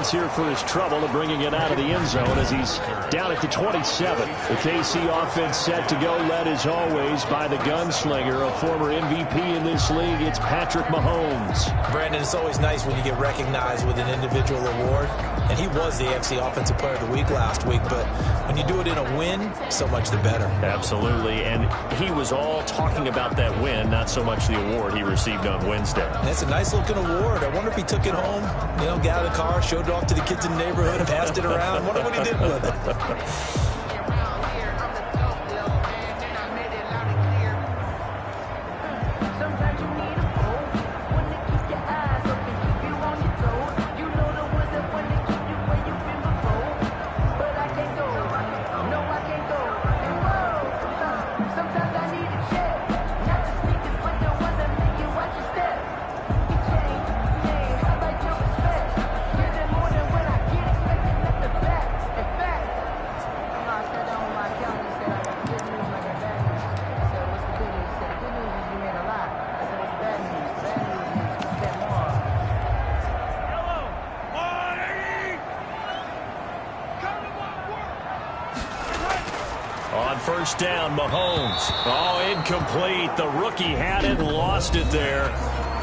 chance here for his trouble of bringing it out of the end zone as he's down at the 27. The KC offense set to go, led as always by the gunslinger, a former MVP in this league. It's Patrick Mahomes. Brandon, it's always nice when you get recognized with an individual award. And he was the AFC Offensive Player of the Week last week. But when you do it in a win, so much the better. Absolutely. And he was all talking about that win, not so much the award he received on Wednesday. And it's a nice-looking award. I wonder if he took it home, got out of the car, showed it off to the kids in the neighborhood, passed it around. Wonder what he did with it. On first down, Mahomes. Oh, incomplete. The rookie had it and lost it there.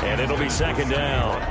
And it'll be second down.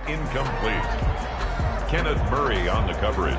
incomplete. Kenneth Murray on the coverage.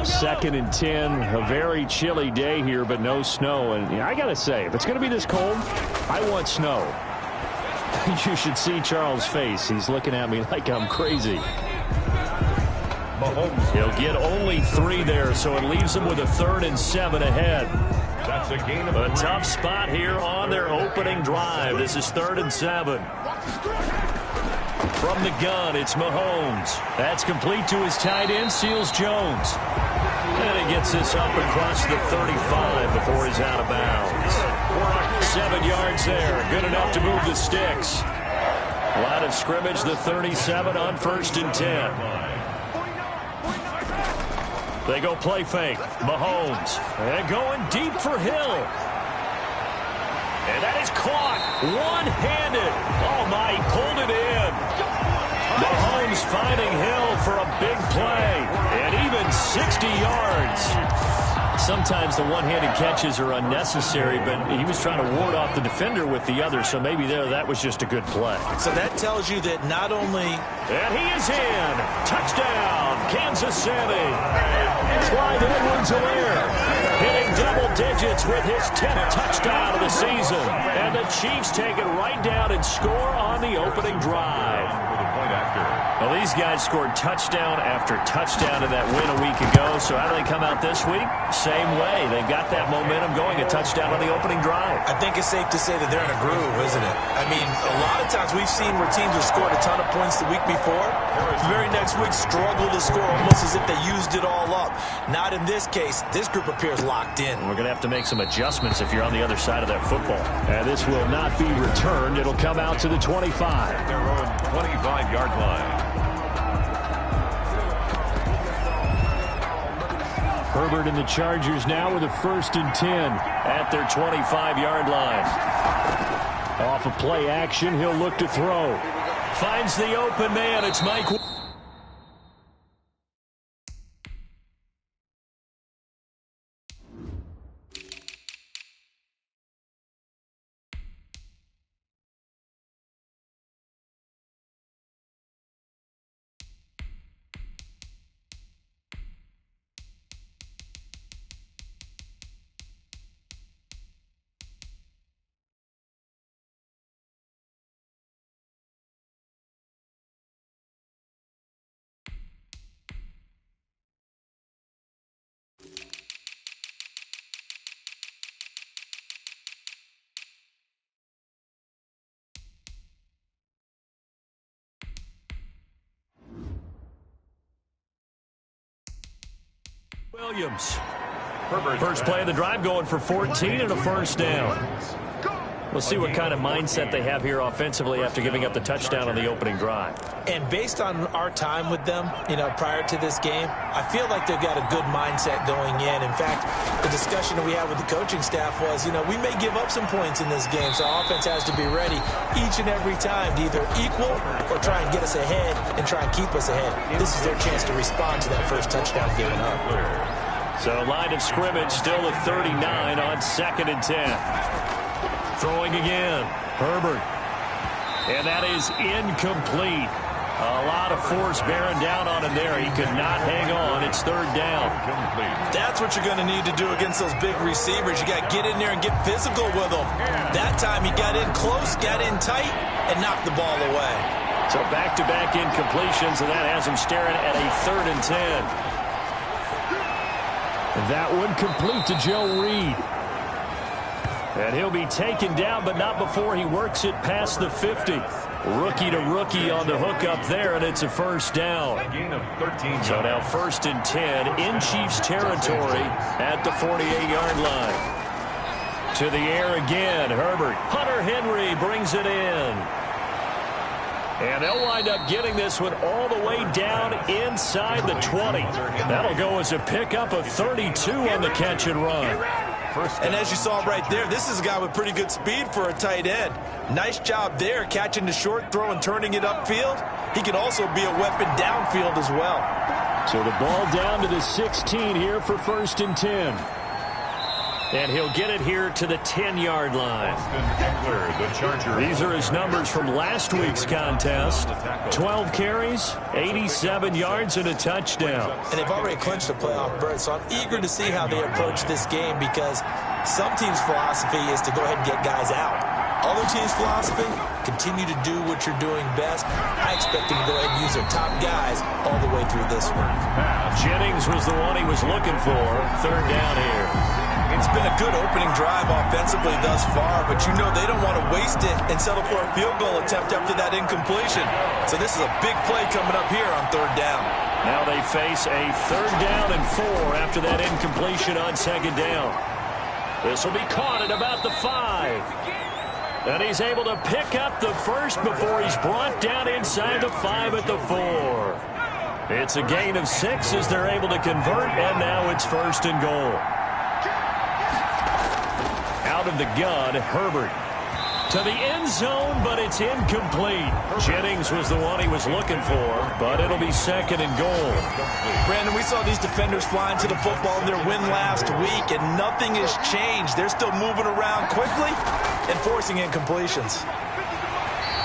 Second and 10, a very chilly day here, but no snow. And I got to say, if it's going to be this cold, I want snow. You should see Charles' face. He's looking at me like I'm crazy. He'll get only 3 there, so it leaves him with a 3rd and 7 ahead. That's a gain of A tough spot here on their opening drive. This is 3rd and 7. From the gun, it's Mahomes. That's complete to his tight end, Seals Jones. And he gets this up across the 35 before he's out of bounds. 7 yards there. Good enough to move the sticks. Line of scrimmage, the 37 on 1st and 10. They go play fake. Mahomes. And going deep for Hill. And that is caught one-handed. Oh, my, he pulled it in. Mahomes finding Hill for a big play. And even 60 yards. Sometimes the one-handed catches are unnecessary, but he was trying to ward off the defender with the other, so maybe that was just a good play. So that tells you that not only... And he is in. Touchdown, Kansas City. Clyde Edwards-Helaire hitting double digits with his 10th touchdown of the season. And the Chiefs take it right down and score on the opening drive. Well, these guys scored touchdown after touchdown in that win a week ago, so how do they come out this week? Same way. They've got that momentum going, a touchdown on the opening drive. I think it's safe to say that they're in a groove, isn't it? I mean, a lot of times we've seen where teams have scored a ton of points the week before. The very next week struggle to score almost as if they used it all up. Not in this case. This group appears locked in. We're going to have to make some adjustments if you're on the other side of that football. And this will not be returned. It'll come out to the 25. Their own 25-yard line. Herbert and the Chargers now with a 1st and 10 at their 25-yard line. Off of play action, he'll look to throw. Finds the open man. It's Mike. Williams. First play of the drive going for 14 and a first down. We'll see what kind of mindset they have here offensively after giving up the touchdown on the opening drive. And based on our time with them, prior to this game, I feel like they've got a good mindset going in. In fact, the discussion that we had with the coaching staff was, we may give up some points in this game, so our offense has to be ready each and every time to either equal or try and get us ahead and try and keep us ahead. This is their chance to respond to that first touchdown given up. So line of scrimmage still at 39 on 2nd and 10. Throwing again, Herbert. And that is incomplete. A lot of force bearing down on him there. He could not hang on. It's 3rd down. That's what you're going to need to do against those big receivers. You got to get in there and get physical with them. That time he got in close, got in tight, and knocked the ball away. So back-to-back incompletions, and that has him staring at a 3rd and 10. That one complete to Joe Reed. And he'll be taken down, but not before he works it past the 50. Rookie to rookie on the hook up there, and it's a first down. So now 1st and 10 in Chiefs territory at the 48-yard line. To the air again, Herbert. Hunter Henry brings it in. And they'll wind up getting this one all the way down inside the 20. That'll go as a pickup of 32 on the catch and run. And as you saw right there, this is a guy with pretty good speed for a tight end. Nice job there, catching the short throw and turning it upfield. He can also be a weapon downfield as well. So the ball down to the 16 here for 1st and 10. And he'll get it here to the 10-yard line. These are his numbers from last week's contest. 12 carries, 87 yards, and a touchdown. And they've already clinched a playoff berth, so I'm eager to see how they approach this game because some teams' philosophy is to go ahead and get guys out. Other teams' philosophy, continue to do what you're doing best. I expect them to go ahead and use their top guys all the way through this one. Jennings was the one he was looking for. 3rd down here. It's been a good opening drive offensively thus far, but they don't want to waste it and settle for a field goal attempt after that incompletion. So this is a big play coming up here on 3rd down. Now they face a 3rd down and 4 after that incompletion on 2nd down. This will be caught at about the 5. And he's able to pick up the first before he's brought down inside the 5 at the 4. It's a gain of 6 as they're able to convert, and now it's 1st and goal. Out of the gun, Herbert. To the end zone, but it's incomplete. Jennings was the one he was looking for, but it'll be 2nd and goal. Brandon, we saw these defenders flying to the football in their win last week, and nothing has changed. They're still moving around quickly and forcing incompletions.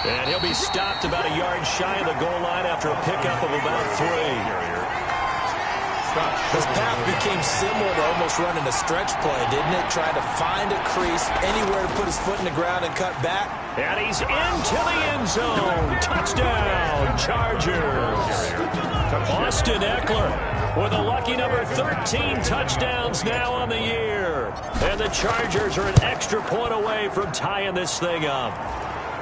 And he'll be stopped about a yard shy of the goal line after a pickup of about 3. His path became similar to almost running a stretch play, didn't it? Trying to find a crease, anywhere to put his foot in the ground and cut back. And he's into the end zone. Touchdown, Chargers. Austin Eckler with a lucky number 13 touchdowns now on the year. And the Chargers are an extra point away from tying this thing up.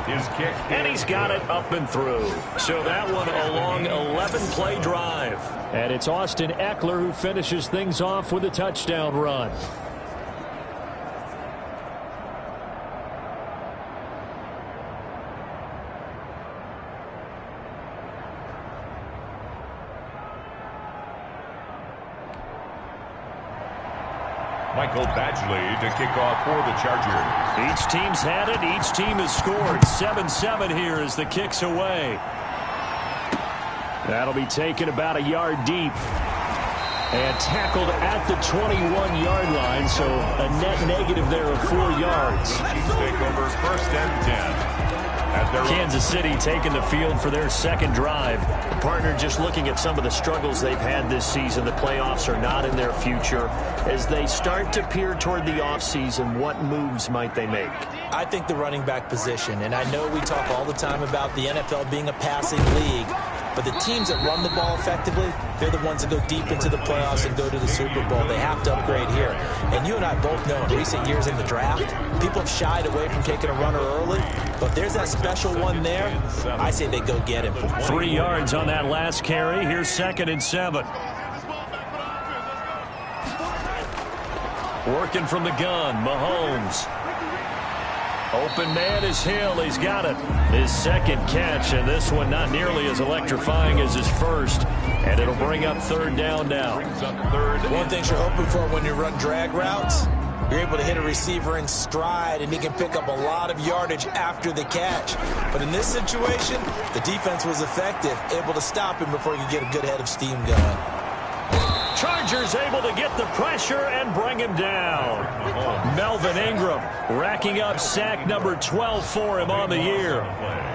And he's got it up and through. So that one a long 11-play drive. And it's Austin Eckler who finishes things off with a touchdown run. Michael Badgley to kick off for the Chargers. Each team's had it. Each team has scored. 7-7 here as the kick's away. That'll be taken about a yard deep. And tackled at the 21-yard line, so a net negative there of 4 yards. Chiefs take over 1st and 10. Kansas City taking the field for their 2nd drive. The partner just looking at some of the struggles they've had this season. The playoffs are not in their future. As they start to peer toward the offseason, what moves might they make? I think the running back position, and I know we talk all the time about the NFL being a passing league, but the teams that run the ball effectively, they're the ones that go deep into the playoffs and go to the Super Bowl. They have to upgrade here. And you and I both know in recent years in the draft, people have shied away from taking a runner early, but there's that special one there. I say they go get him. 3 yards on that last carry. Here's 2nd and 7. Working from the gun, Mahomes. Open man is Hill. He's got it. His second catch, and this one not nearly as electrifying as his first. And it'll bring up third down now. One thing you're hoping for when you run drag routes, you're able to hit a receiver in stride, and he can pick up a lot of yardage after the catch. But in this situation, the defense was effective, able to stop him before he could get a good head of steam going. Chargers able to get the pressure and bring him down. Melvin Ingram racking up sack number 12 for him on the year.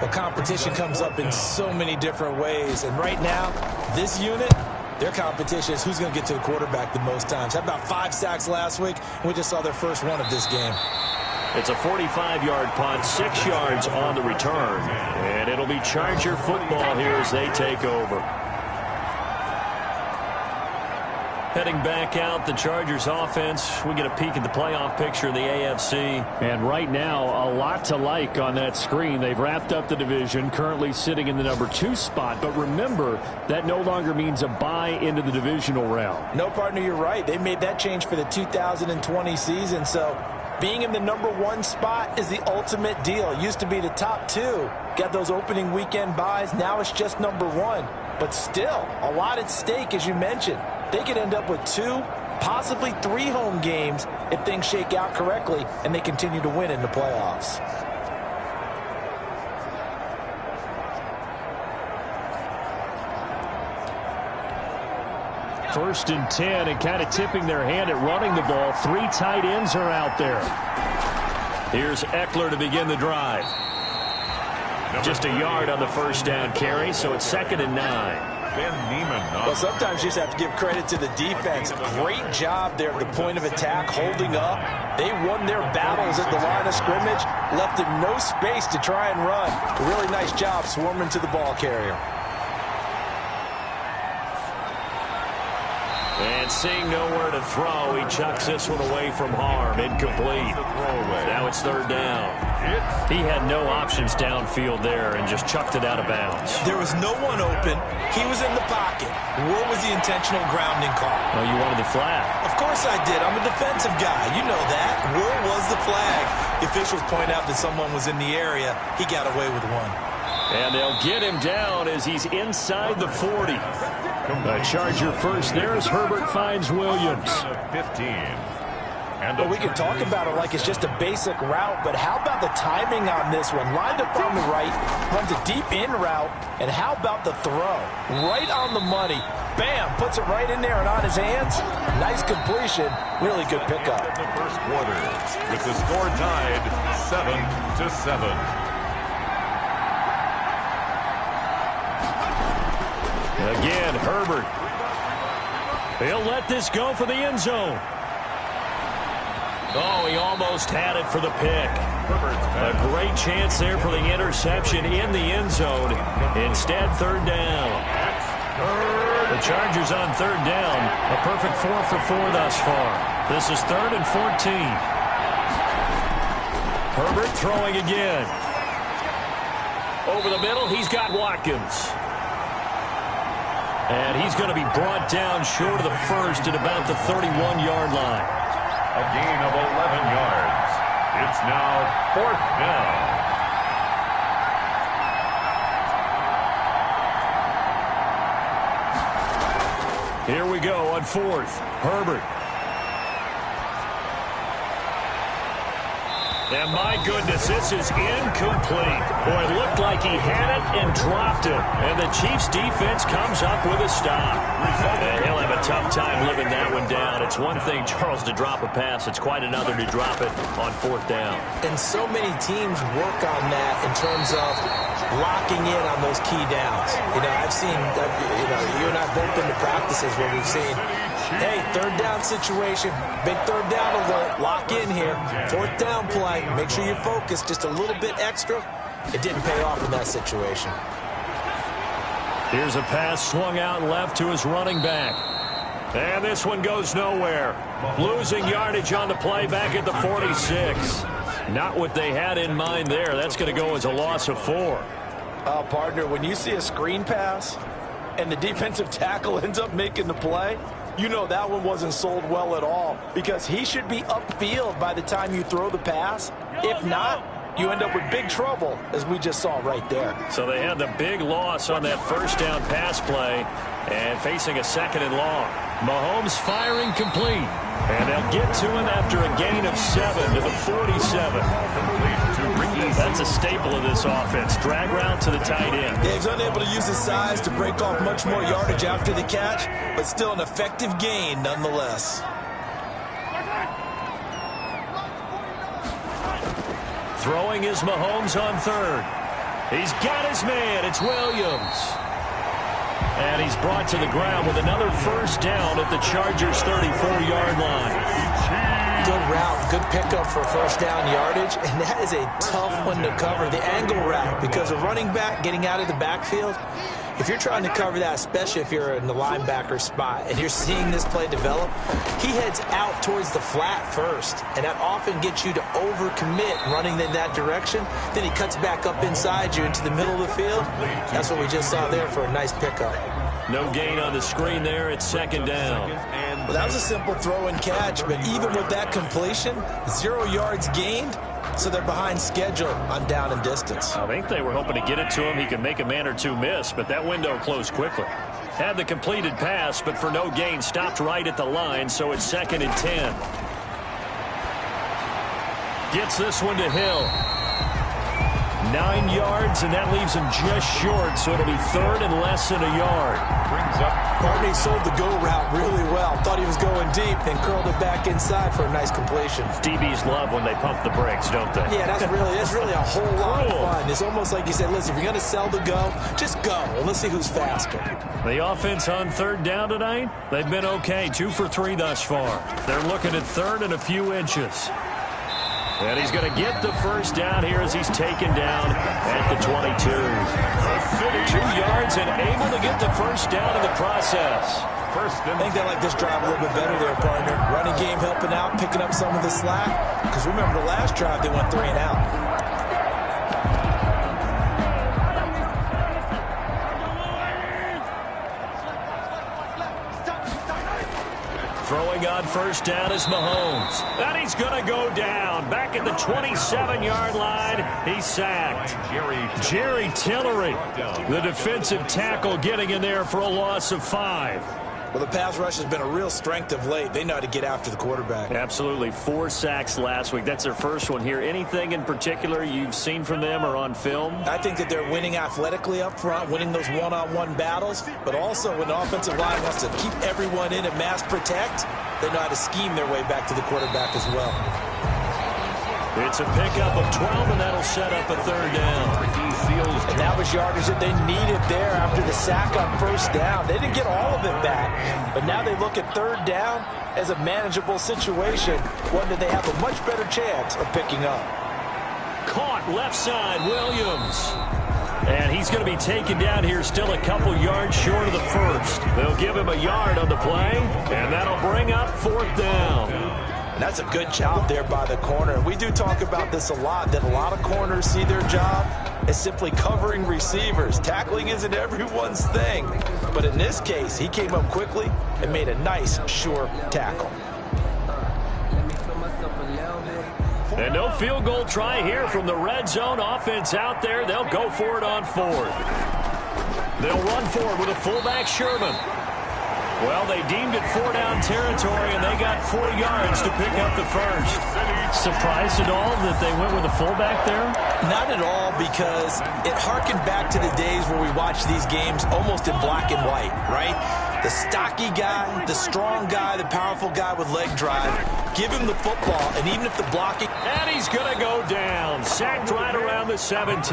Well, competition comes up in so many different ways, and right now, this unit, their competition is who's going to get to the quarterback the most times. How about 5 sacks last week? We just saw their first one of this game. It's a 45-yard punt, 6 yards on the return. And it'll be Charger football here as they take over. Heading back out, the Chargers offense. We get a peek at the playoff picture in the AFC. And right now, a lot to like on that screen. They've wrapped up the division, currently sitting in the number 2 spot. But remember, that no longer means a bye into the divisional round. No, partner, you're right. They made that change for the 2020 season. So being in the number 1 spot is the ultimate deal. It used to be the top 2. Got those opening weekend buys. Now it's just number 1. But still, a lot at stake, as you mentioned. They could end up with 2, possibly 3 home games if things shake out correctly and they continue to win in the playoffs. First and 10, and kind of tipping their hand at running the ball. 3 tight ends are out there. Here's Eckler to begin the drive. Just a yard on the first down carry, so it's 2nd and 9. Well, sometimes you just have to give credit to the defense. Great job there at the point of attack, holding up. They won their battles at the line of scrimmage, left him no space to try and run. A really nice job swarming to the ball carrier. And seeing nowhere to throw, he chucks this one away from harm. Incomplete. Now it's 3rd down. He had no options downfield there and just chucked it out of bounds. There was no one open. He was in the pocket. Where was the intentional grounding call? Oh, you wanted the flag. Of course I did. I'm a defensive guy. You know that. Where was the flag? The officials point out that someone was in the area. He got away with one. And they'll get him down as he's inside the 40. A Charger first. There's Herbert finds Williams. 15. Well, we can talk about it like it's just a basic route, but how about the timing on this one? Lined up on the right, runs a deep in route, and how about the throw? Right on the money. Bam, puts it right in there and on his hands. Nice completion. Really good pickup. In the first quarter, with the score tied 7-7. Again, Herbert. He'll let this go for the end zone. Oh, he almost had it for the pick. A great chance there for the interception in the end zone. Instead, 3rd down. The Chargers on 3rd down. A perfect 4 for 4 thus far. This is 3rd and 14. Herbert throwing again. Over the middle, he's got Watkins. And he's going to be brought down short of the first at about the 31-yard line. A gain of 11 yards. It's now 4th down. Here we go on 4th. Herbert. And my goodness, this is incomplete. Boy, it looked like he had it and dropped it. And the Chiefs defense comes up with a stop. And he'll have a tough time living that one down. It's one thing, Charles, to drop a pass. It's quite another to drop it on 4th down. And so many teams work on that in terms of locking in on those key downs. You know, I've seen, you and I both been to practices where we've seen, hey, 3rd down situation, big 3rd down alert, lock in here, 4th down play, make sure you focus just a little bit extra. It didn't pay off in that situation. Here's a pass swung out left to his running back. And this one goes nowhere. Losing yardage on the play back at the 46. Not what they had in mind there. That's going to go as a loss of 4. Partner, when you see a screen pass and the defensive tackle ends up making the play, you know that one wasn't sold well at all, because he should be upfield by the time you throw the pass. If not, you end up with big trouble, as we just saw right there. So they had the big loss on that first down pass play and facing a 2nd and long. Mahomes firing complete. And they'll get to him after a gain of 7 to the 47. That's a staple of this offense. Drag route to the tight end. Yeah, he's unable to use his size to break off much more yardage after the catch, but still an effective gain nonetheless. Throwing is Mahomes on 3rd. He's got his man. It's Williams. And he's brought to the ground with another first down at the Chargers' 34-yard line. Good route, good pickup for first down yardage, and that is a tough one to cover, the angle route, because a running back getting out of the backfield, if you're trying to cover that, especially if you're in the linebacker spot and you're seeing this play develop, he heads out towards the flat first, and that often gets you to overcommit running in that direction. Then he cuts back up inside you into the middle of the field. That's what we just saw there for a nice pickup. No gain on the screen there. It's 2nd down. Well, that was a simple throw and catch, but even with that completion, 0 yards gained, so they're behind schedule on down and distance. I think they were hoping to get it to him. He could make a man or two miss, but that window closed quickly. Had the completed pass, but for no gain, stopped right at the line, so it's 2nd and 10. Gets this one to Hill. 9 yards, and that leaves him just short, so it'll be 3rd and less than a yard. Brings up. Barney sold the go route really well. Thought he was going deep, then curled it back inside for a nice completion. DBs love when they pump the brakes, don't they? Yeah, that's really a whole lot of fun. It's almost like you said, listen, if you're going to sell the go, just go, and let's see who's faster. The offense on 3rd down tonight, they've been okay. 2 for 3 thus far. They're looking at 3rd and a few inches. And he's going to get the first down here as he's taken down at the 22. 2 yards and able to get the first down in the process. I think they like this drive a little bit better there, partner. Running game helping out, picking up some of the slack. Because remember the last drive, they went 3 and out. Throwing on first down is Mahomes. And he's going to go down. Back at the 27-yard line. He's sacked. Jerry Tillery, the defensive tackle, getting in there for a loss of 5. Well, the pass rush has been a real strength of late. They know how to get after the quarterback. Absolutely. 4 sacks last week. That's their first one here. Anything in particular you've seen from them or on film? I think that they're winning athletically up front, winning those one-on-one battles, but also when the offensive line wants to keep everyone in and mass protect, they know how to scheme their way back to the quarterback as well. It's a pickup of 12, and that'll set up a 3rd down. And that was yardage that they needed there after the sack on first down. They didn't get all of it back, but now they look at 3rd down as a manageable situation, one that they have a much better chance of picking up. Caught left side, Williams. And he's going to be taken down here still a couple yards short of the first. They'll give him a yard on the play, and that'll bring up 4th down. That's a good job there by the corner. We do talk about this a lot, that a lot of corners see their job as simply covering receivers. Tackling isn't everyone's thing. But in this case, he came up quickly and made a nice, sure tackle. And no field goal try here from the red zone offense out there. They'll go for it on 4th. They'll run forward with a fullback, Sherman. Well, they deemed it 4-down territory, and they got 4 yards to pick up the first. Surprised at all that they went with a fullback there? Not at all, because it harkened back to the days where we watched these games almost in black and white, right? The stocky guy, the strong guy, the powerful guy with leg drive. Give him the football, and even if the blocking... And he's going to go down. Sacked right around the 17.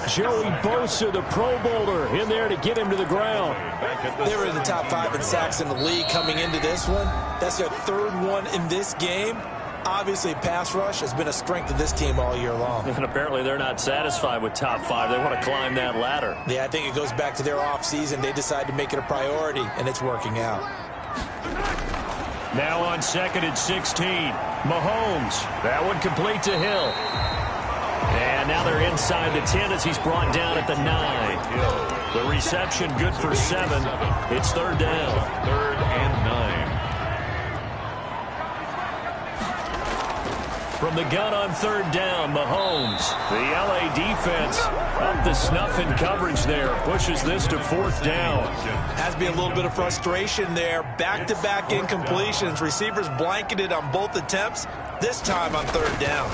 Joey Bosa, the Pro Bowler, in there to get him to the ground. They were in the top 5 in sacks in the league coming into this one. That's their 3rd one in this game. Obviously, pass rush has been a strength of this team all year long. And apparently they're not satisfied with top 5. They want to climb that ladder. Yeah, I think it goes back to their offseason. They decided to make it a priority, and it's working out. Now on 2nd and 16. Mahomes. That one complete to Hill. And now they're inside the 10 as he's brought down at the 9. The reception good for 7. It's third down. 3rd and 9. From the gun on third down, Mahomes. The LA defense up to snuff in coverage there. Pushes this to 4th down. Has to be a little bit of frustration there. Back-to-back incompletions. Receivers blanketed on both attempts. This time on third down.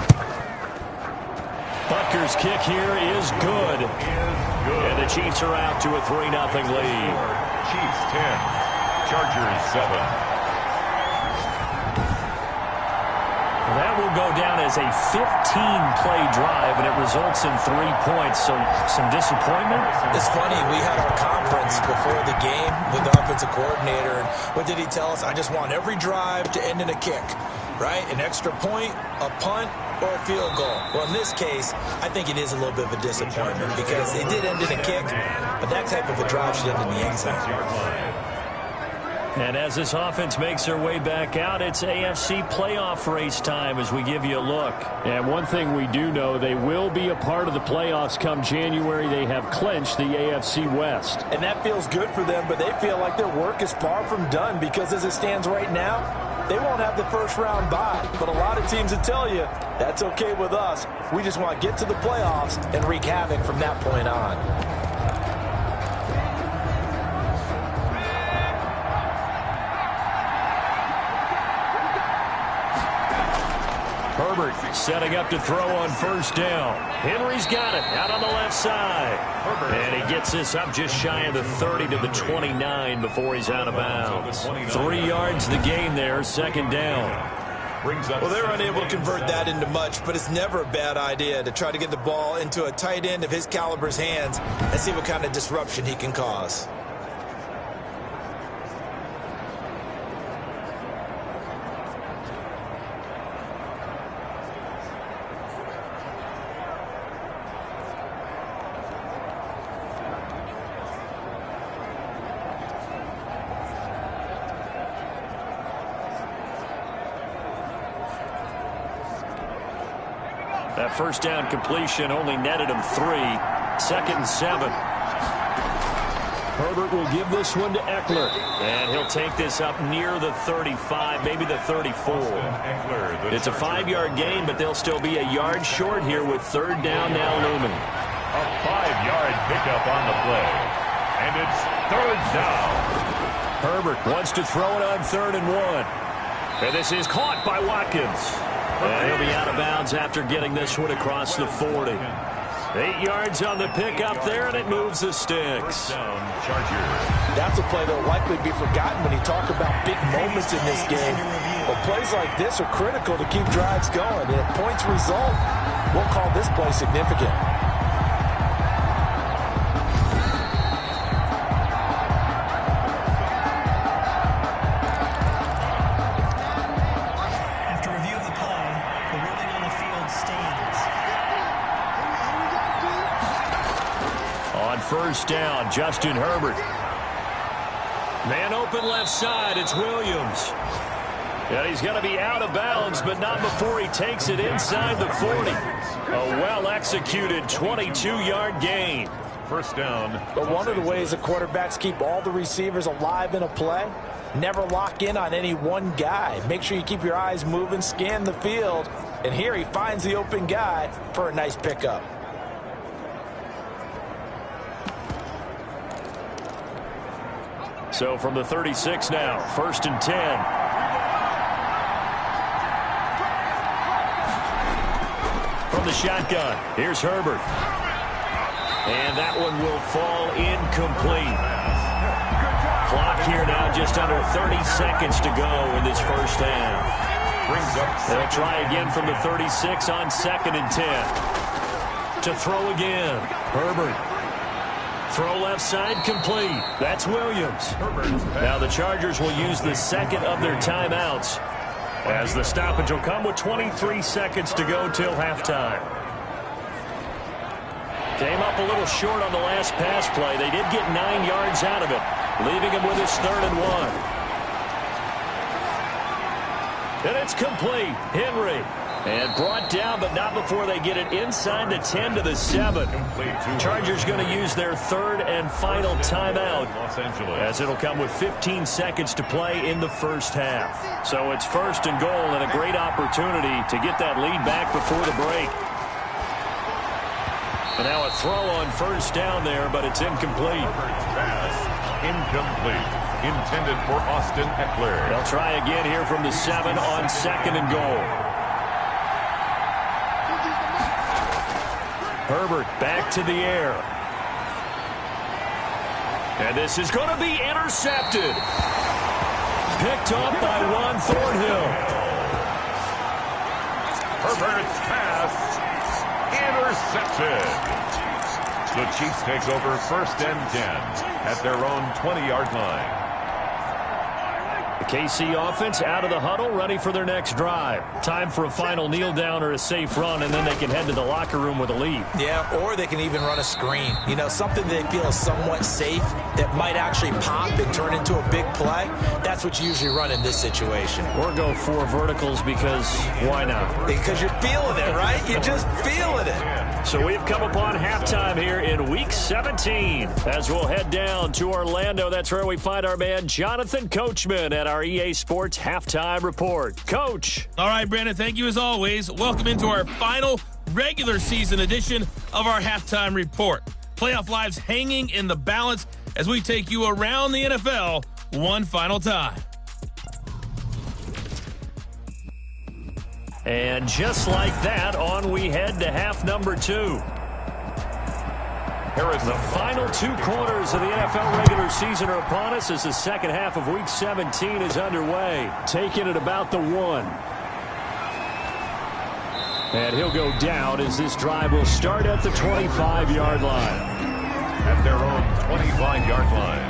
Butker's kick here is good. And the Chiefs are out to a 3-0 lead. Chiefs 10, Chargers 7. That will go down as a 15-play drive, and it results in 3 points. So some disappointment? It's funny. We had our conference before the game with the offensive coordinator. And what did he tell us? I just want every drive to end in a kick, right? An extra point, a punt, or a field goal. Well, in this case, I think it is a little bit of a disappointment because it did end in a kick, but that type of a drive should end in the end zone. And as this offense makes their way back out, it's AFC playoff race time as we give you a look. And one thing we do know, they will be a part of the playoffs come January. They have clinched the AFC West. And that feels good for them, but they feel like their work is far from done because as it stands right now, they won't have the first round bye. But a lot of teams will tell you, that's okay with us. We just want to get to the playoffs and wreak havoc from that point on. Herbert setting up to throw on first down. Henry's got it out on the left side. And he gets this up just shy of the 30 to the 29 before he's out of bounds. 3 yards the gain there, second down. Well, they're unable to convert that into much, but it's never a bad idea to try to get the ball into a tight end of his caliber's hands and see what kind of disruption he can cause. That first down completion only netted him 3. 2nd and 7. Herbert will give this one to Eckler. And he'll take this up near the 35, maybe the 34. It's a 5-yard gain, but they'll still be a yard short here with third down now looming. A 5-yard pickup on the play. And it's third down. Herbert wants to throw it on 3rd and 1. And this is caught by Watkins. And he'll be out of bounds after getting this one across the 40. 8 yards on the pickup there, and it moves the sticks. That's a play that will likely be forgotten when you talk about big moments in this game. Well, plays like this are critical to keep drives going. And if points result, we'll call this play significant. First down, Justin Herbert. Man open left side, it's Williams. And he's going to be out of bounds, but not before he takes it inside the 40. A well-executed 22-yard gain. First down. But one of the ways the quarterbacks keep all the receivers alive in a play, never lock in on any one guy. Make sure you keep your eyes moving, scan the field. And here he finds the open guy for a nice pickup. So from the 36 now, 1st and 10. From the shotgun, here's Herbert. And that one will fall incomplete. Clock here now just under 30 seconds to go in this first half. They'll try again from the 36 on 2nd and 10. To throw again, Herbert. Throw left side complete. That's Williams. Now the Chargers will use the second of their timeouts as the stoppage will come with 23 seconds to go till halftime. Came up a little short on the last pass play. They did get 9 yards out of it, leaving him with his 3rd and 1. And it's complete. Henry And brought down, but not before they get it inside the 10 to the 7. Chargers going to use their third and final timeout, as it'll come with 15 seconds to play in the first half. So it's first and goal and a great opportunity to get that lead back before the break. And now a throw on first down there, but it's incomplete. Incomplete. Intended for Austin Eckler. They'll try again here from the 7 on second and goal. Herbert back to the air. And this is going to be intercepted. Picked up by Juan Thornhill. Herbert's pass intercepted. The Chiefs take over first and 10 at their own 20-yard line. The KC offense out of the huddle, ready for their next drive. Time for a final kneel down or a safe run, and then they can head to the locker room with a lead. Yeah, or they can even run a screen. You know, something they feel is somewhat safe that might actually pop and turn into a big play. That's what you usually run in this situation. Or go 4 verticals because why not? Because you're feeling it, right? You're just feeling it. So we've come upon halftime here in Week 17. As we'll head down to Orlando, that's where we find our man Jonathan Coachman at our EA Sports Halftime Report. Coach. All right, Brandon, thank you as always. Welcome into our final regular season edition of our Halftime Report. Playoff lives hanging in the balance as we take you around the NFL one final time. And just like that, on we head to half number 2. The final 2 quarters of the NFL regular season are upon us as the second half of Week 17 is underway. Taking it about the 1. And he'll go down as this drive will start at the 25-yard line. At their own 25-yard line.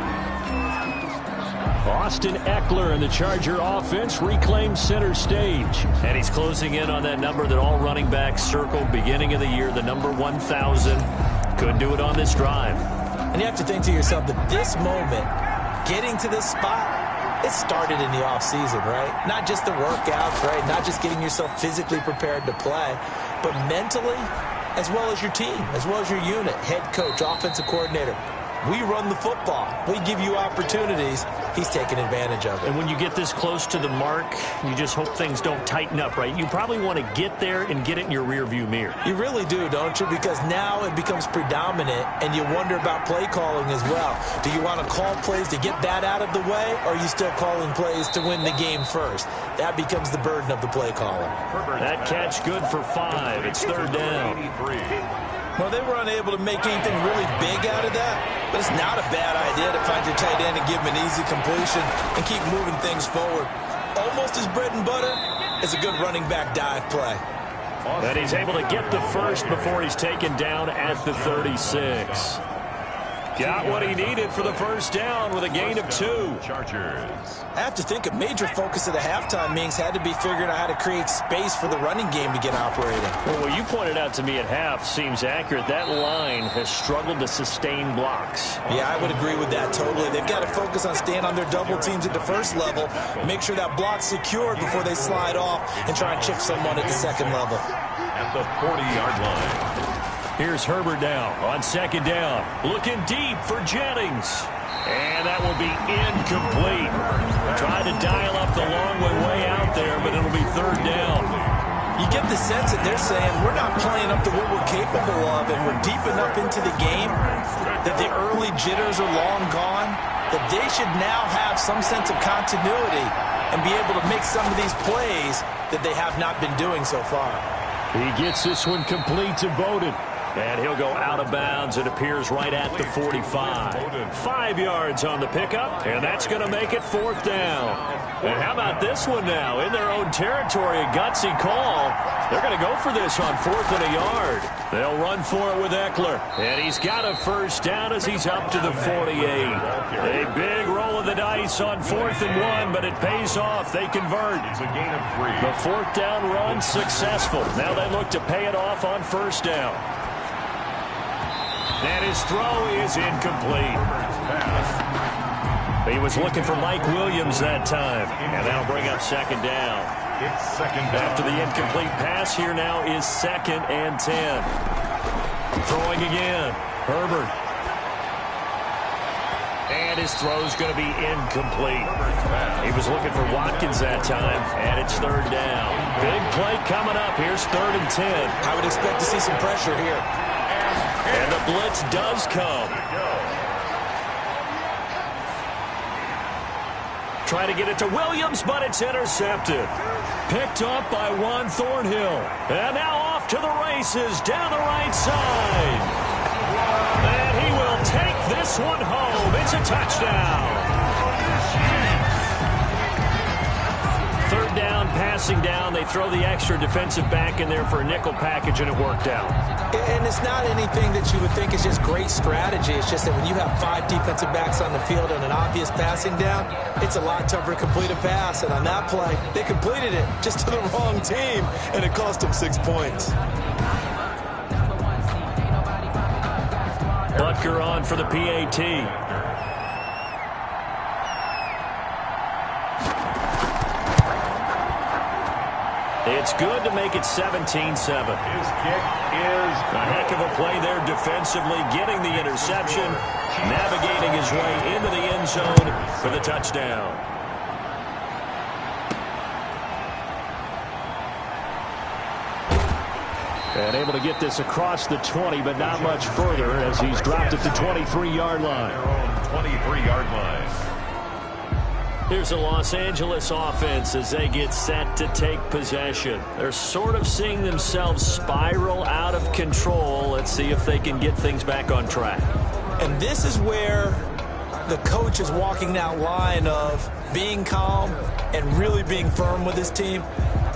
Austin Eckler and the Charger offense reclaim center stage. And he's closing in on that number that all running backs circled beginning of the year, the number 1,000. Couldn't do it on this drive. And you have to think to yourself that this moment, getting to this spot, it started in the offseason, right? Not just the workouts, right? Not just getting yourself physically prepared to play, but mentally, as well as your team, as well as your unit, head coach, offensive coordinator. We run the football. We give you opportunities. He's taking advantage of it. And when you get this close to the mark, you just hope things don't tighten up, right? You probably want to get there and get it in your rearview mirror. You really do, don't you? Because now it becomes predominant, and you wonder about play calling as well. Do you want to call plays to get that out of the way, or are you still calling plays to win the game first? That becomes the burden of the play caller. That catch good for 5. It's third down. Well, they were unable to make anything really big out of that, but it's not a bad idea to find your tight end and give him an easy completion and keep moving things forward. Almost as bread and butter as a good running back dive play. And he's able to get the first before he's taken down at the 36. Got what he needed for the first down with a gain of 2. Chargers. I have to think a major focus of the halftime meetings had to be figuring out how to create space for the running game to get operating. Well, what you pointed out to me at half seems accurate. That line has struggled to sustain blocks. Yeah, I would agree with that totally. They've got to focus on staying on their double teams at the first level, make sure that block's secured before they slide off and try and chip someone at the second level. At the 40-yard line. Here's Herbert now on second down. Looking deep for Jennings. And that will be incomplete. Trying to dial up the long way out there, but it'll be third down. You get the sense that they're saying we're not playing up to what we're capable of, and we're deep enough into the game that the early jitters are long gone, that they should now have some sense of continuity and be able to make some of these plays that they have not been doing so far. He gets this one complete to Bowden. And he'll go out of bounds. It appears right at the 45. 5 yards on the pickup, and that's going to make it fourth down. And how about this one now? In their own territory, a gutsy call. They're going to go for this on 4th and a yard. They'll run for it with Eckler. And he's got a first down as he's up to the 48. A big roll of the dice on 4th and 1, but it pays off. They convert. It's a gain of 3. The fourth down run successful. Now they look to pay it off on first down. And his throw is incomplete. He was looking for Mike Williams that time. And that'll bring up second down. It's second down. After the incomplete pass, here now is 2nd and 10. Throwing again. Herbert. And his throw's going to be incomplete. He was looking for Watkins that time, and it's 3rd down. Big play coming up. Here's 3rd and 10. I would expect to see some pressure here. And the blitz does come. Try to get it to Williams, but it's intercepted. Picked up by Juan Thornhill. And now off to the races down the right side. And he will take this one home. It's a touchdown. 3rd down, passing down. They throw the extra defensive back in there for a nickel package, and it worked out. And it's not anything that you would think is just great strategy. It's just that when you have 5 defensive backs on the field on an obvious passing down, it's a lot tougher to complete a pass. And on that play, they completed it just to the wrong team, and it cost them 6 points. Butker on for the PAT. It's good to make it 17-7. His kick is a heck of a play there defensively, getting the interception, navigating his way into the end zone for the touchdown. And able to get this across the 20, but not much further as he's dropped at the 23-yard line. their own 23-yard line. Here's the Los Angeles offense as they get set to take possession. They're sort of seeing themselves spiral out of control. Let's see if they can get things back on track. And this is where the coach is walking that line of being calm and really being firm with his team.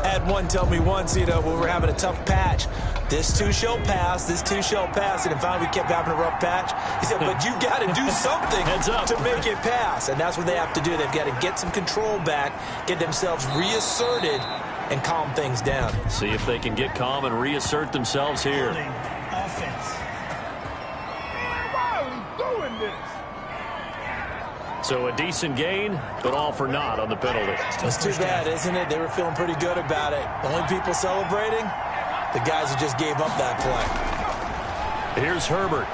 I had one tell me once, when we were having a tough patch, this too shall pass, this too shall pass, and finally we kept having a rough patch. He said, but you got to do something to make it pass, and that's what they have to do. They've got to get some control back, get themselves reasserted, and calm things down. See if they can get calm and reassert themselves here. Offense. So a decent gain, but all for naught on the penalty. That's too bad, isn't it? They were feeling pretty good about it. The only people celebrating, the guys who just gave up that play. Here's Herbert.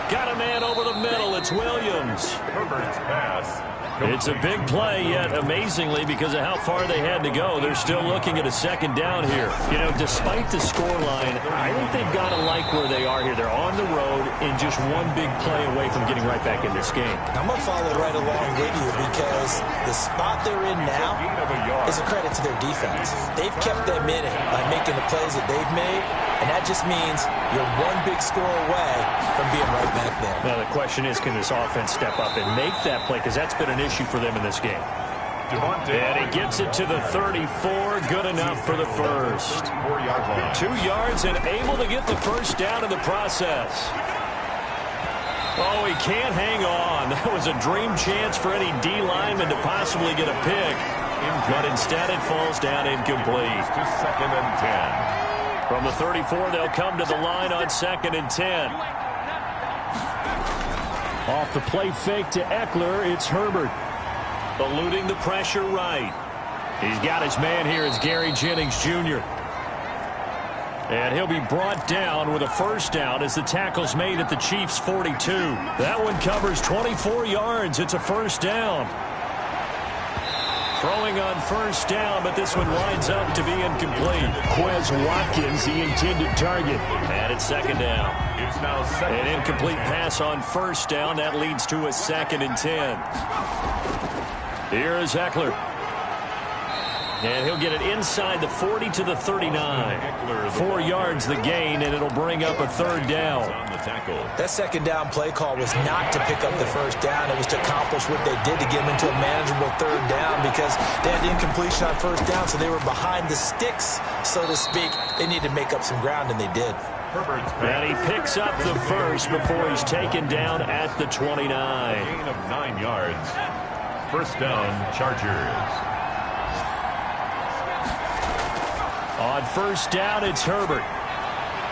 Got a man over the middle. It's Williams. Herbert's pass. It's a big play, yet amazingly, because of how far they had to go, they're still looking at a second down here. Despite the scoreline, I think they've got to like where they are here. They're on the road and just one big play away from getting right back in this game. I'm going to follow right along with you because the spot they're in now is a credit to their defense. They've kept them in it by making the plays that they've made, and that just means you're one big score away from being right back there. Now, the question is, can this offense step up and make that play? Because that's been an issue for them in this game. And he gets it to the 34. Good enough for the first. 2 yards and able to get the first down in the process. Oh, he can't hang on. That was a dream chance for any D lineman to possibly get a pick. But instead it falls down incomplete. To 2nd and 10. From the 34, they'll come to the line on 2nd and 10. Off the play fake to Eckler, it's Herbert. Eluding the pressure right. He's got his man here. It's Gary Jennings Jr. And he'll be brought down with a first down as the tackle's made at the Chiefs' 42. That one covers 24 yards. It's a first down. Throwing on first down, but this one winds up to be incomplete. Quez Watkins, the intended target. And it's second down. It's now second. An incomplete pass on first down. That leads to a 2nd and 10. Here is Eckler. And he'll get it inside the 40 to the 39. 4 yards the gain, and it'll bring up a third down. That second down play call was not to pick up the first down. It was to accomplish what they did to get them into a manageable third down because they had incompletion on first down, so they were behind the sticks, so to speak. They needed to make up some ground, and they did. And he picks up the first before he's taken down at the 29. Gain of 9 yards. First down, Chargers. On first down, it's Herbert.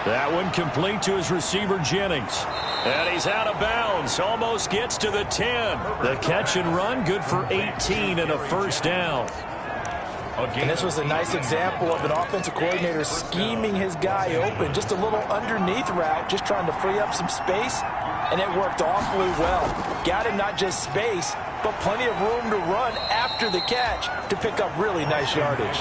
That one complete to his receiver, Jennings. And he's out of bounds. Almost gets to the 10. The catch and run, good for 18 and a first down. And this was a nice example of an offensive coordinator scheming his guy open. Just a little underneath route, just trying to free up some space. And it worked awfully well. Got him not just space, but plenty of room to run after the catch to pick up really nice yardage.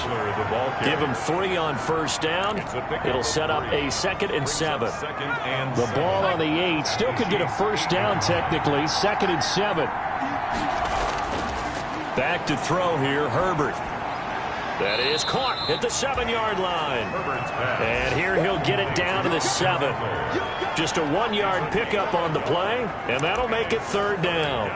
Give him 3 on first down. It'll set up a 2nd and 7. The ball on the 8. Still could get a first down technically. 2nd and 7. Back to throw here, Herbert. That is caught at the 7-yard line. And here he'll get it down to the 7. Just a 1-yard pickup on the play, and that'll make it 3rd down.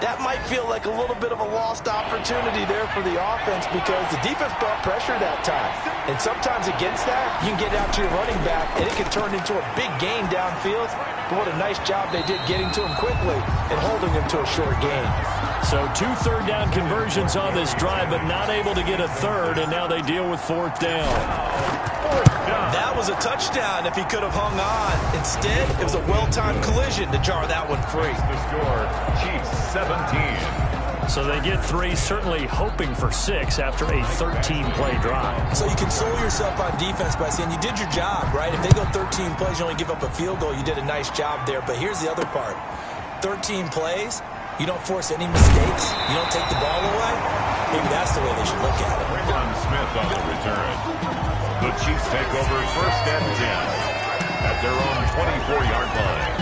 That might feel like a little bit of a lost opportunity there for the offense because the defense brought pressure that time. And sometimes against that, you can get out to your running back, and it can turn into a big gain downfield. But what a nice job they did getting to him quickly and holding him to a short gain. So 2 third-down conversions on this drive, but not able to get a third, and now they deal with 4th down. That was a touchdown if he could have hung on. Instead, it was a well-timed collision to jar that one free. The score, Chiefs 17. So they get 3, certainly hoping for 6 after a 13-play drive. So you console yourself on defense by saying you did your job, right? If they go 13 plays, you only give up a field goal, you did a nice job there. But here's the other part. 13 plays, you don't force any mistakes, you don't take the ball away. Maybe that's the way they should look at it. Raymond Smith on the return. The Chiefs take over 1st and 10 at their own 24-yard line.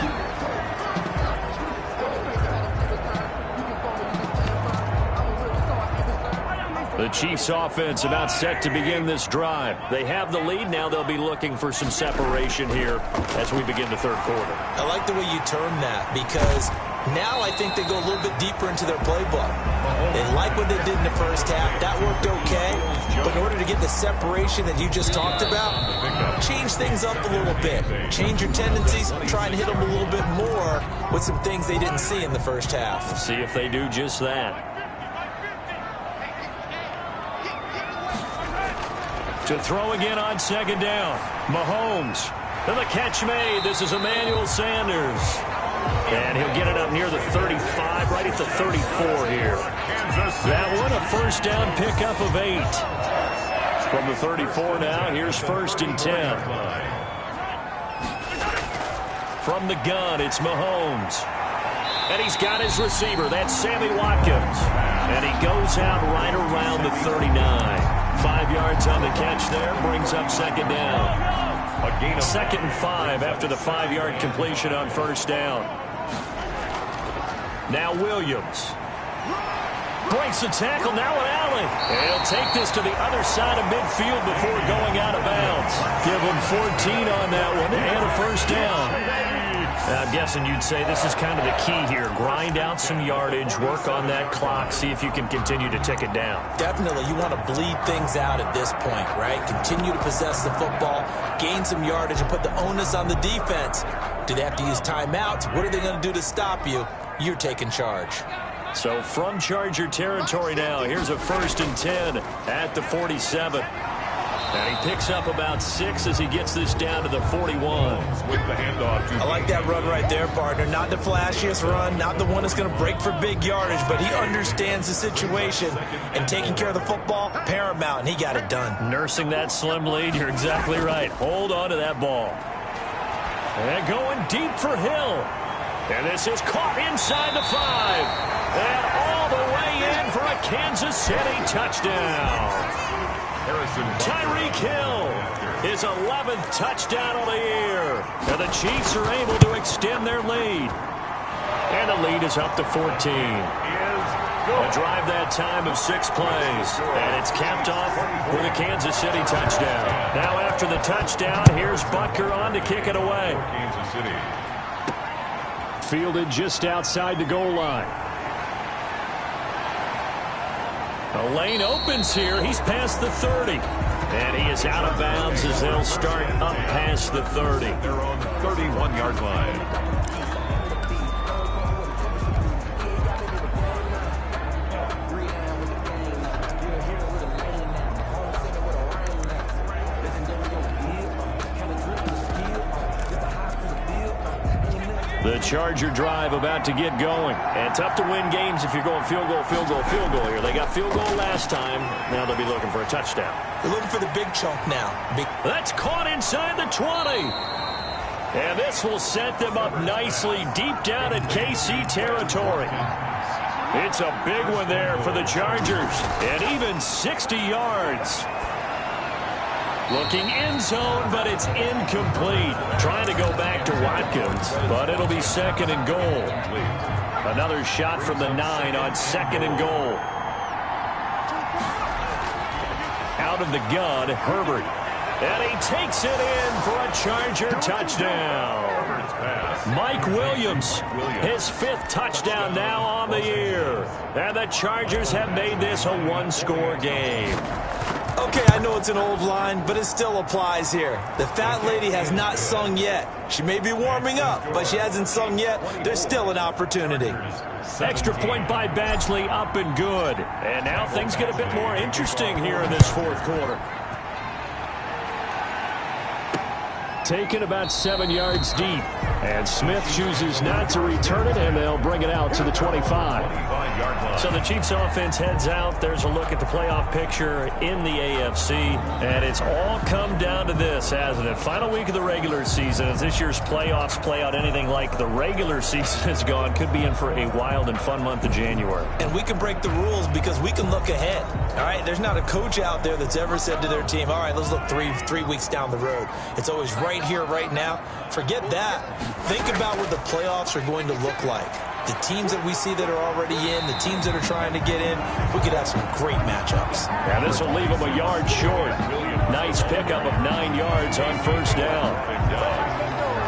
The Chiefs offense about set to begin this drive. They have the lead. Now they'll be looking for some separation here as we begin the 3rd quarter. I like the way you term that because now I think they go a little bit deeper into their playbook. They like what they did in the first half. That worked okay. But in order to get the separation that you just talked about, change things up a little bit. Change your tendencies. Try and hit them a little bit more with some things they didn't see in the first half. Let's see if they do just that. To throw again on 2nd down. Mahomes. And the catch made. This is Emmanuel Sanders. And he'll get it up near the 35, right at the 34 here. That one, a first down pickup of 8. From the 34 now, here's 1st and 10. From the gun, it's Mahomes. And he's got his receiver. That's Sammy Watkins. And he goes out right around the 39. 5 yards on the catch there, brings up 2nd down. 2nd and 5 after the 5-yard completion on first down. Now Williams. Breaks the tackle, now an alley. And he'll take this to the other side of midfield before going out of bounds. Give him 14 on that one and a first down. I'm guessing you'd say this is kind of the key here. Grind out some yardage, work on that clock, see if you can continue to tick it down. Definitely. You want to bleed things out at this point, right? Continue to possess the football, gain some yardage, and put the onus on the defense. Do they have to use timeouts? What are they going to do to stop you? You're taking charge. So from Charger territory now, here's a 1st and 10 at the 47. And he picks up about 6 as he gets this down to the 41. With the handoff to I like that run right there, partner. Not the flashiest run, not the one that's going to break for big yardage, but he understands the situation, and taking care of the football, paramount, and he got it done. Nursing that slim lead, you're exactly right. Hold on to that ball. And going deep for Hill. And this is caught inside the 5. And all the way in for a Kansas City touchdown. Tyreek Hill, his 11th touchdown of the year. And the Chiefs are able to extend their lead. And the lead is up to 14. A drive that time of 6 plays. And it's capped off with a Kansas City touchdown. Now after the touchdown, here's Butker on to kick it away. Kansas City. Fielded just outside the goal line. The lane opens here. He's past the 30. And he is out of bounds as they'll start up past the 30. They're on the 31-yard line. The The Charger drive about to get going. And tough to win games if you're going field goal, field goal, field goal here. They got field goal last time. Now they'll be looking for a touchdown. They're looking for the big chunk now. That's caught inside the 20. And this will set them up nicely deep down in KC territory. It's a big one there for the Chargers. And even 60 yards. Looking end zone, but it's incomplete. Trying to go back to Watkins, but it'll be second and goal. Another shot from the 9 on second and goal. Out of the gun, Herbert. And he takes it in for a Charger touchdown. Mike Williams, his 5th touchdown now on the year. And the Chargers have made this a one-score game. Okay, I know it's an old line, but it still applies here. The fat lady has not sung yet. She may be warming up, but she hasn't sung yet. There's still an opportunity. Extra point by Badgley, up and good. And now things get a bit more interesting here in this fourth quarter. Taken about 7 yards deep. And Smith chooses not to return it, and they'll bring it out to the 25. So the Chiefs offense heads out. There's a look at the playoff picture in the AFC. And it's all come down to this, hasn't it? Final week of the regular season. As this year's playoffs play out anything like the regular season has gone, could be in for a wild and fun month of January. And we can break the rules because we can look ahead. All right, there's not a coach out there that's ever said to their team, all right, let's look three weeks down the road. It's always right here, right now. Forget that. Think about what the playoffs are going to look like. The teams that we see that are already in, the teams that are trying to get in, we could have some great matchups. Yeah, this will leave them a yard short. Nice pickup of 9 yards on first down.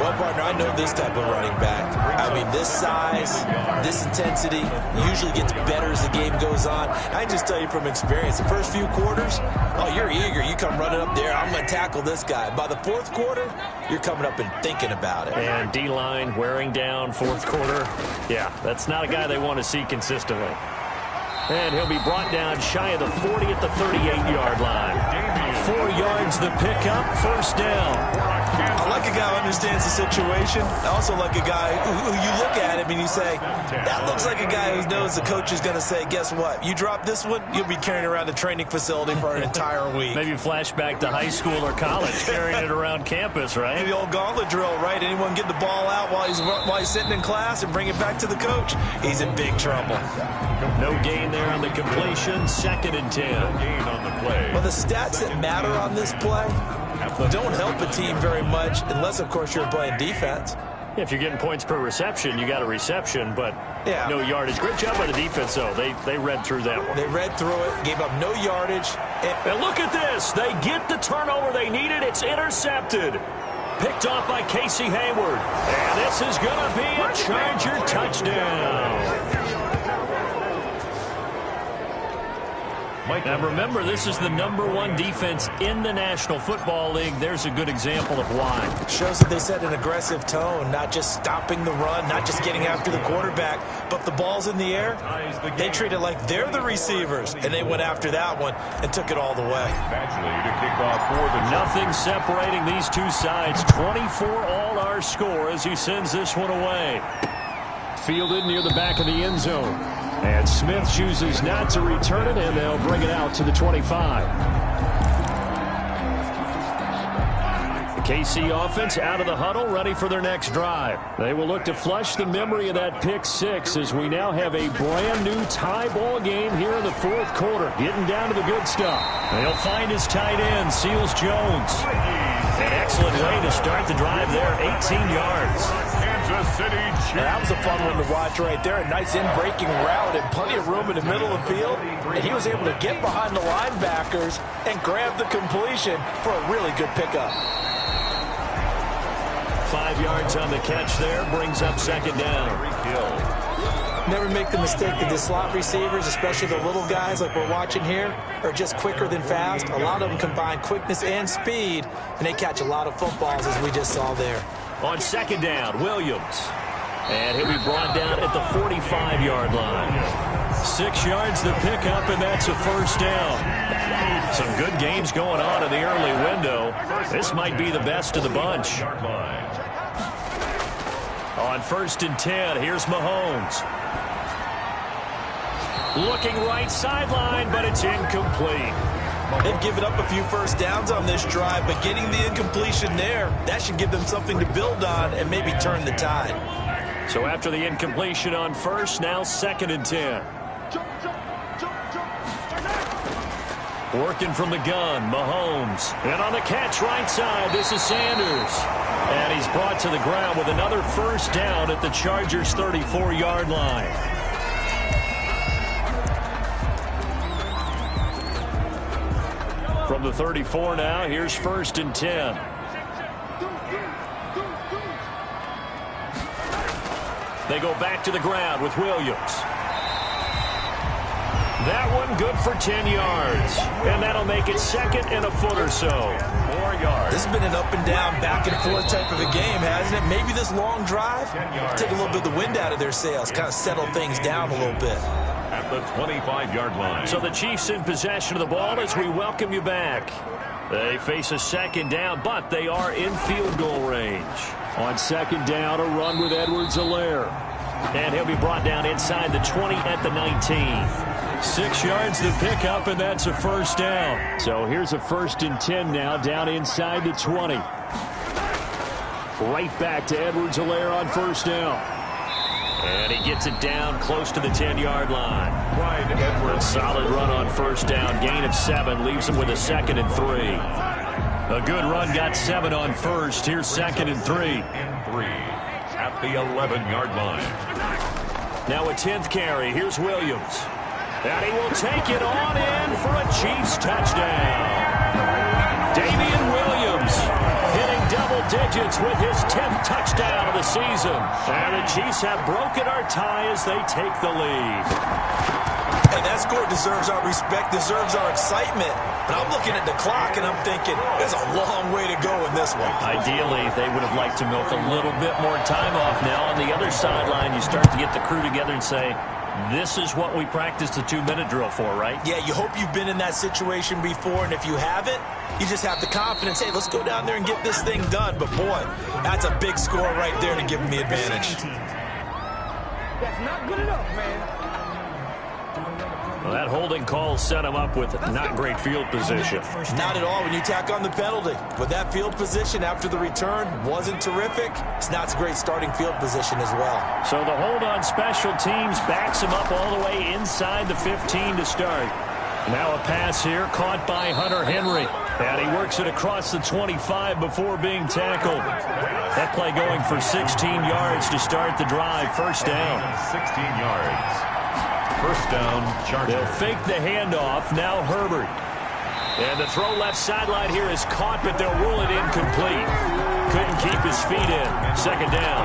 Well, partner, I know this type of running back. I mean, this size, this intensity usually gets better as the game goes on. I just tell you from experience, the first few quarters, oh, you're eager. You come running up there, I'm going to tackle this guy. By the fourth quarter, you're coming up and thinking about it. And D-line wearing down fourth quarter. Yeah, that's not a guy they want to see consistently. And he'll be brought down shy of the 40 at the 38-yard line. 4 yards the pickup, first down. I like a guy who understands the situation. I also like a guy who you look at him and you say, that looks like a guy who knows the coach is going to say, guess what? You drop this one, you'll be carrying around the training facility for an entire week. Maybe flashback to high school or college, carrying it around campus, right? The old gauntlet drill, right? Anyone get the ball out while he's sitting in class and bring it back to the coach? He's in big trouble. No gain there on the completion. Second and 10. Gain on the play. Well, the stats that matter on this play don't help a team very much unless, of course, you're playing defense. If you're getting points per reception, you got a reception, but no yardage. Great job by the defense, though. They read through that one. They read through it, gave up no yardage. And look at this. They get the turnover they needed. It's intercepted. Picked off by Casey Hayward. And this is going to be a Charger touchdown. Now remember, this is the #1 defense in the National Football League. There's a good example of why. It shows that they set an aggressive tone, not just stopping the run, not just getting after the quarterback, but the ball's in the air. They treat it like they're the receivers, and they went after that one and took it all the way. Nothing separating these two sides. 24 all our score as he sends this one away. Fielded near the back of the end zone. And Smith chooses not to return it, and they'll bring it out to the 25. The KC offense out of the huddle, ready for their next drive. They will look to flush the memory of that pick six as we now have a brand-new tie ball game here in the fourth quarter. Getting down to the good stuff. They'll find his tight end, Seals Jones. An excellent way to start the drive there, 18 yards. That was a fun one to watch right there. A nice in-breaking route and plenty of room in the middle of the field. And he was able to get behind the linebackers and grab the completion for a really good pickup. 5 yards on the catch there, brings up second down. Never make the mistake that the slot receivers, especially the little guys like we're watching here, are just quicker than fast. A lot of them combine quickness and speed, and they catch a lot of footballs as we just saw there. On second down, Williams. And he'll be brought down at the 45-yard line. 6 yards the pickup, and that's a first down. Some good games going on in the early window. This might be the best of the bunch. On 1st and 10, here's Mahomes. Looking right sideline, but it's incomplete. They've given up a few first downs on this drive, but getting the incompletion there, that should give them something to build on and maybe turn the tide. So after the incompletion on 1st, now 2nd and 10. Working from the gun, Mahomes. And on the catch right side, this is Sanders. And he's brought to the ground with another first down at the Chargers' 34-yard line. From the 34 now, here's 1st and 10. They go back to the ground with Williams. That one good for 10 yards. And that'll make it 2nd and a foot or so. 4 yards. This has been an up and down, back and forth type of a game, hasn't it? Maybe this long drive, take a little bit of the wind out of their sails, kind of settle things down a little bit. At the 25-yard line. So the Chiefs in possession of the ball as we welcome you back. They face a 2nd down, but they are in field goal range. On 2nd down, a run with Edwards-Helaire. And he'll be brought down inside the 20 at the 19. 6 yards to pick up, and that's a first down. So here's a 1st and 10 now, down inside the 20. Right back to Edwards-Helaire on 1st down. And he gets it down close to the 10-yard line. Clyde Edwards. Solid run on 1st down. Gain of 7 leaves him with a 2nd and 3. A good run got 7 on 1st. Here's 2nd and 3. At the 11-yard line. Now a 10th carry. Here's Williams. And he will take it on in for a Chiefs touchdown. Damian Williams hitting double digits with his 10th touchdown of the season. And the Chiefs have broken our tie as they take the lead. And that score deserves our respect, deserves our excitement. But I'm looking at the clock and I'm thinking, there's a long way to go in this one. Ideally, they would have liked to milk a little bit more time off. Now on the other sideline, you start to get the crew together and say, this is what we practiced the 2-minute drill for, right? Yeah, you hope you've been in that situation before, and if you haven't, you just have the confidence, hey, let's go down there and get this thing done. But, boy, that's a big score right there to give them the advantage. That's not good enough, man. Well, that holding call set him up with not great field position. Not at all when you tack on the penalty. But that field position after the return wasn't terrific. It's not a great starting field position as well. So the hold on special teams backs him up all the way inside the 15 to start. Now a pass here caught by Hunter Henry. And he works it across the 25 before being tackled. That play going for 16 yards to start the drive. First down. 16 yards. First down, Chargers. They'll fake the handoff. Now Herbert. And the throw left sideline here is caught, but they'll rule it incomplete. Couldn't keep his feet in. 2nd down.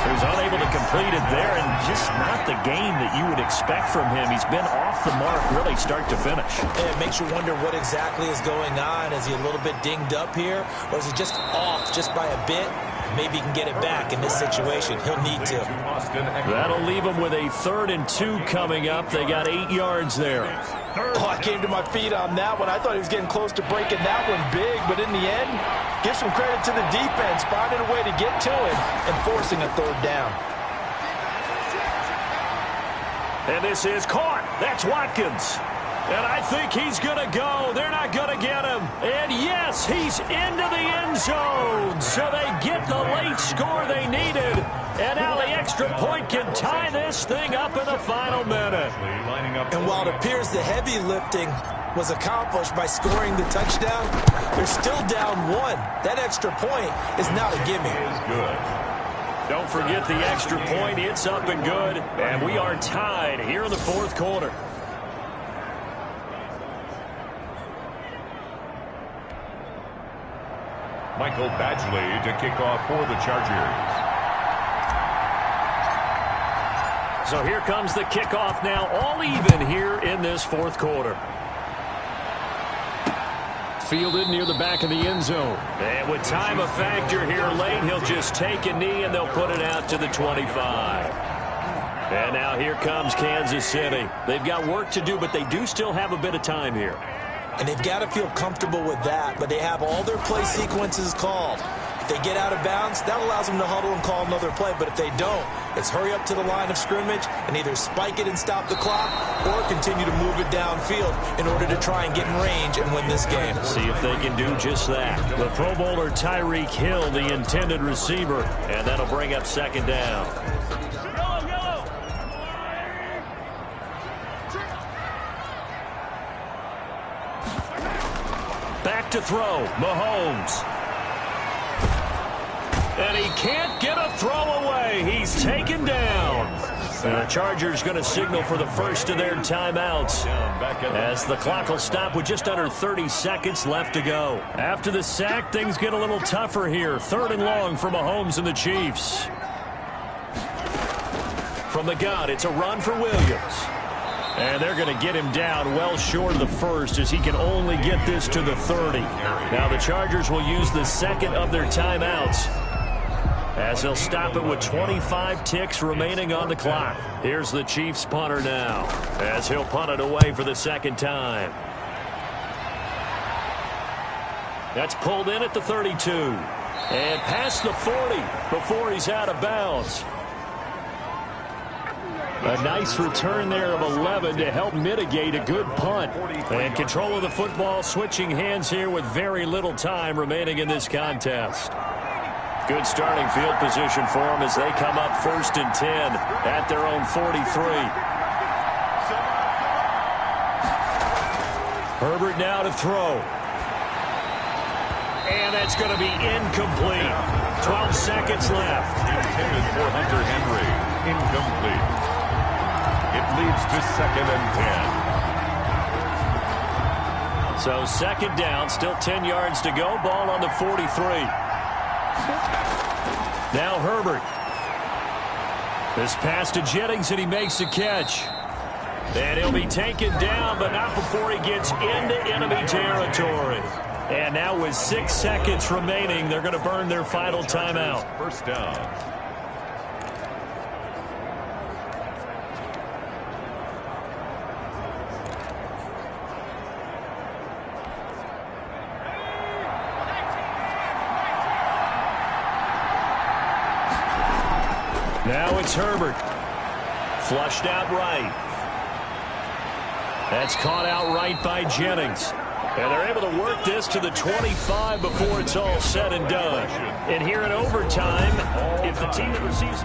He was unable to complete it there, and just not the game that you would expect from him. He's been off the mark really start to finish. It makes you wonder what exactly is going on. Is he a little bit dinged up here, or is he just off just by a bit? Maybe he can get it back in this situation. He'll need to. That'll leave him with a 3rd and 2 coming up. They got 8 yards there. Oh, I came to my feet on that one. I thought he was getting close to breaking that one big, but in the end, give some credit to the defense, finding a way to get to it and forcing a 3rd down. And this is caught. That's Watkins. And I think he's going to go. They're not going to get him. And yes, he's into the end zone. So they get the late score they needed. And now the extra point can tie this thing up in the final minute. And while it appears the heavy lifting was accomplished by scoring the touchdown, they're still down 1. That extra point is not a gimme. Don't forget the extra point. It's up and good. And we are tied here in the 4th quarter. Michael Badgley to kick off for the Chargers. So here comes the kickoff now, all even here in this 4th quarter. Fielded near the back of the end zone. And with time a factor here late, he'll just take a knee and they'll put it out to the 25. And now here comes Kansas City. They've got work to do, but they do still have a bit of time here. And they've got to feel comfortable with that, but they have all their play sequences called. they get out of bounds, that allows them to huddle and call another play. But if they don't, it's hurry up to the line of scrimmage and either spike it and stop the clock or continue to move it downfield in order to try and get in range and win this game. See if they can do just that. The Pro Bowler Tyreek Hill, the intended receiver, and that'll bring up second down. Back to throw, Mahomes. And he can't get a throw away. He's taken down. And the Chargers going to signal for the first of their timeouts as the clock will stop with just under 30 seconds left to go. After the sack, things get a little tougher here. 3rd and long for Mahomes and the Chiefs. From the gun, it's a run for Williams. And they're going to get him down well short of the first as he can only get this to the 30. Now the Chargers will use the second of their timeouts as they'll stop it with 25 ticks remaining on the clock. Here's the Chiefs punter now as he'll punt it away for the second time. That's pulled in at the 32. And past the 40 before he's out of bounds. A nice return there of 11 to help mitigate a good punt. And control of the football switching hands here with very little time remaining in this contest. Good starting field position for them as they come up 1st and 10 at their own 43. Herbert now to throw. And that's going to be incomplete. 12 seconds left. Intended for Hunter Henry. Incomplete. It leads to 2nd and 10. So second down, still 10 yards to go. Ball on the 43. Now Herbert. This pass to Jennings, and he makes the catch. And he'll be taken down, but not before he gets into enemy territory. And now with 6 seconds remaining, they're going to burn their final timeout. First down. Now it's Herbert. Flushed out right. That's caught out right by Jennings. And they're able to work this to the 25 before it's all said and done. And here in overtime, if the team that receives...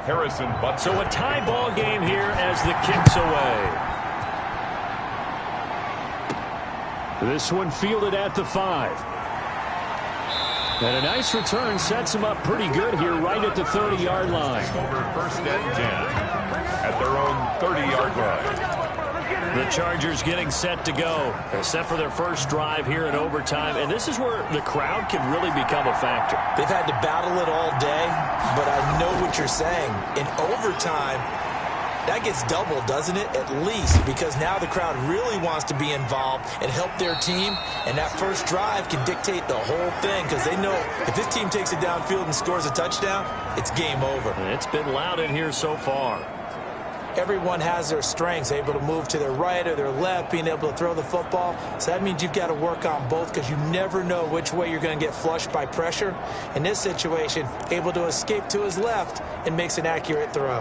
Harrison Butker. So a tie ball game here as the kick's away. This one fielded at the 5. And a nice return sets him up pretty good here right at the 30-yard line. Over 1st and 10 at their own 30-yard line. The Chargers getting set to go, except for their first drive here in overtime. And this is where the crowd can really become a factor. They've had to battle it all day, but I know what you're saying. In overtime, that gets doubled, doesn't it? At least, because now the crowd really wants to be involved and help their team. And that first drive can dictate the whole thing because they know if this team takes it downfield and scores a touchdown, it's game over. And it's been loud in here so far. Everyone has their strengths, able to move to their right or their left, being able to throw the football. So that means you've got to work on both because you never know which way you're going to get flushed by pressure. In this situation, able to escape to his left and makes an accurate throw.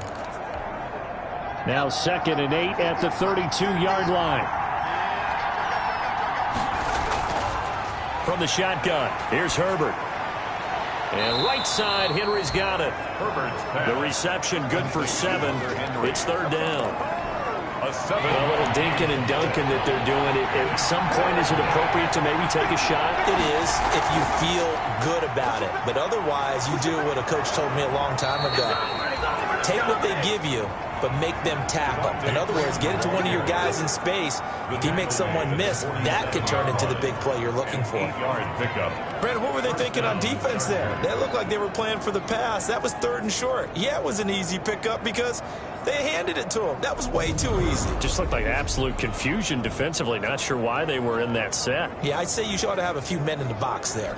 Now 2nd and 8 at the 32-yard line. From the shotgun, here's Herbert. And right side, Henry's got it. The reception good for 7. It's 3rd down. A little dinking and dunking that they're doing. At some point, is it appropriate to maybe take a shot? It is if you feel good about it. But otherwise, you do what a coach told me a long time ago. Take what they give you, but make them tackle. In other words, get it to one of your guys in space. If you make someone miss, that could turn into the big play you're looking for. Pickup. Brandon, what were they thinking on defense there? They looked like they were playing for the pass. That was 3rd and short. Yeah, it was an easy pickup because they handed it to him. That was way too easy. Just looked like absolute confusion defensively. Not sure why they were in that set. Yeah, I'd say you ought to have a few men in the box there.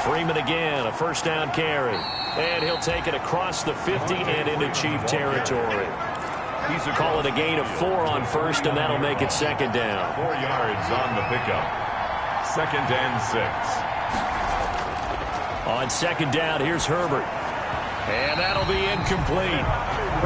Freeman again, a first down carry. And he'll take it across the 50 and into Chief territory. Call it a gain of 4 on first, and that'll make it 2nd down. 4 yards on the pickup. 2nd and 6. On 2nd down, here's Herbert. And that'll be incomplete.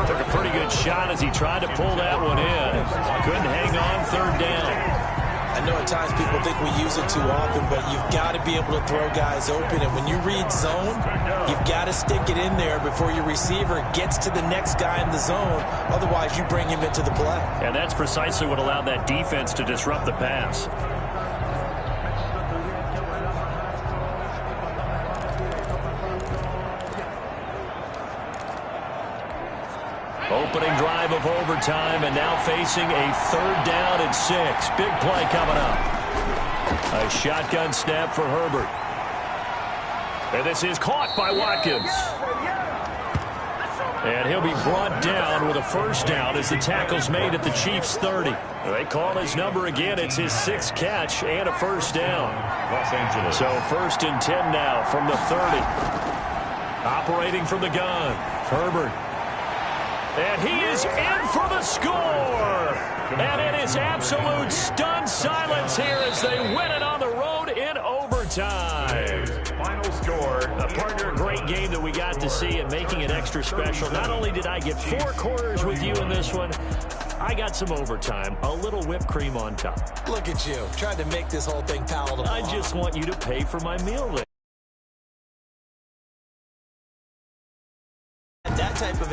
Took a pretty good shot as he tried to pull that one in. Couldn't hang on 3rd down. I know at times people think we use it too often, but you've got to be able to throw guys open. And when you read zone, you've got to stick it in there before your receiver gets to the next guy in the zone. Otherwise, you bring him into the play. And that's precisely what allowed that defense to disrupt the pass. Opening drive of overtime, and now facing a 3rd down and 6. Big play coming up. A shotgun snap for Herbert. And this is caught by Watkins. And he'll be brought down with a first down as the tackle's made at the Chiefs' 30. They call his number again. It's his 6th catch and a first down. Los Angeles. So 1st and 10 now from the 30. Operating from the gun. Herbert. And he is in for the score. And it is absolute stunned silence here as they win it on the road in overtime. Final score. Partner, a great game that we got to see and making it extra special. Not only did I get 4 quarters with you in this one, I got some overtime, a little whipped cream on top. Look at you, trying to make this whole thing palatable. I just want you to pay for my meal there. That type of